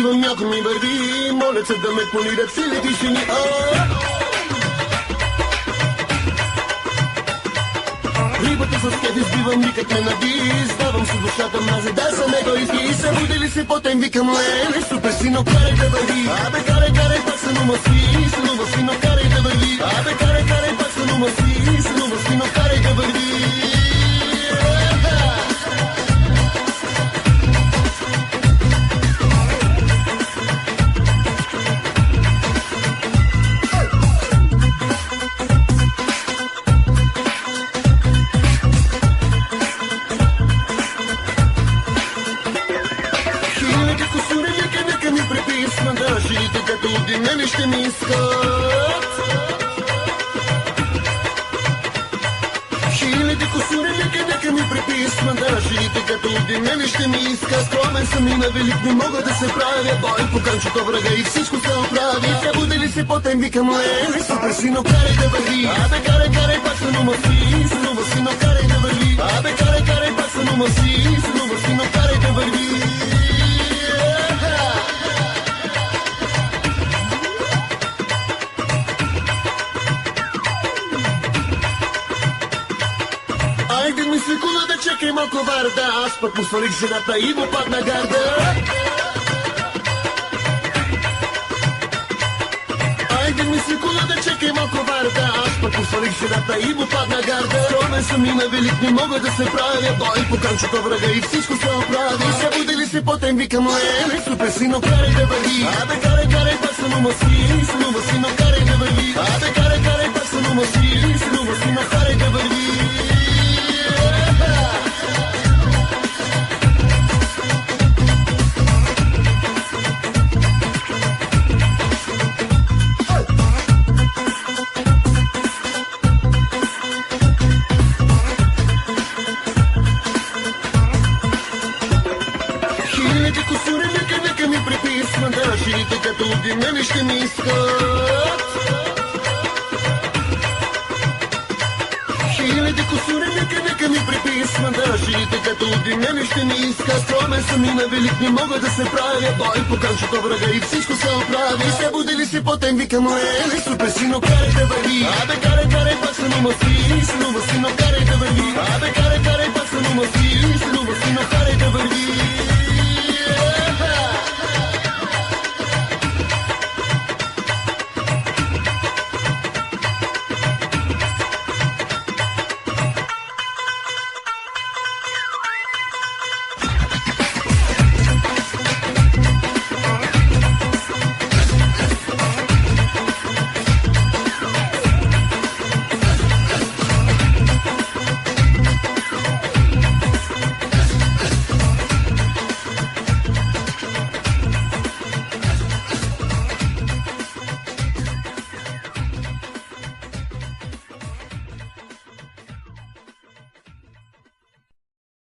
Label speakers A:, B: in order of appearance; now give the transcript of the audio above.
A: избивам, някой ми върви, молят се да ме полират сили тишини. Рибата с кеф избивам, никак не наби, ставам си душата мрази, да съм егоист. И събудили се потем, викам леле, супер сино, карай да върви. Абе, карай, пак сънува сино, карай да върви. Абе, карай, пак сънува сино, карай да върви. Жилите като от мене ще ми искат. Хиляди косури нека ми приписват. Да, жилите като от мене ще ми искат. Скромен съм и на велик, не мога да се правя. Бой по канчето врага и всичко се оправи. Събудили се потем, викам леле, супер сино, карай да върви. Абе, карай, пак сънува сино, карай да върви. Абе, карай, пак сънува сино, карай да върви. Айде ми секунда да чекай малко варда, аз пък му свалих жената и му падна гарда. Айде ми секунда да чекай малко варда, аз пък му свалих жената и му падна гарда. Скромен съм и на велик, не мога да се правя, бой по канчето врага и всичко се оправи. Събудили се потем, викам леле, супер сино, карай да върви. Абе, карай, пак сънува сино, карай да върви. Абе, карай, пак сънува сино, карай да върви. Хиляди косури нека ми приписват. Да, жилите като от мене ще ми искат. Хиляди косури нека ми приписват. Да, жилите като от мене ще ми искат. Скромен съм и на велик, не мога да се правя. Бой по канчето врага и всичко се оправи. Събудили се потем, викам леле, супер сино, карай да върви. Абе, карай, пак сънува сино, карай да върви. Абе, карай,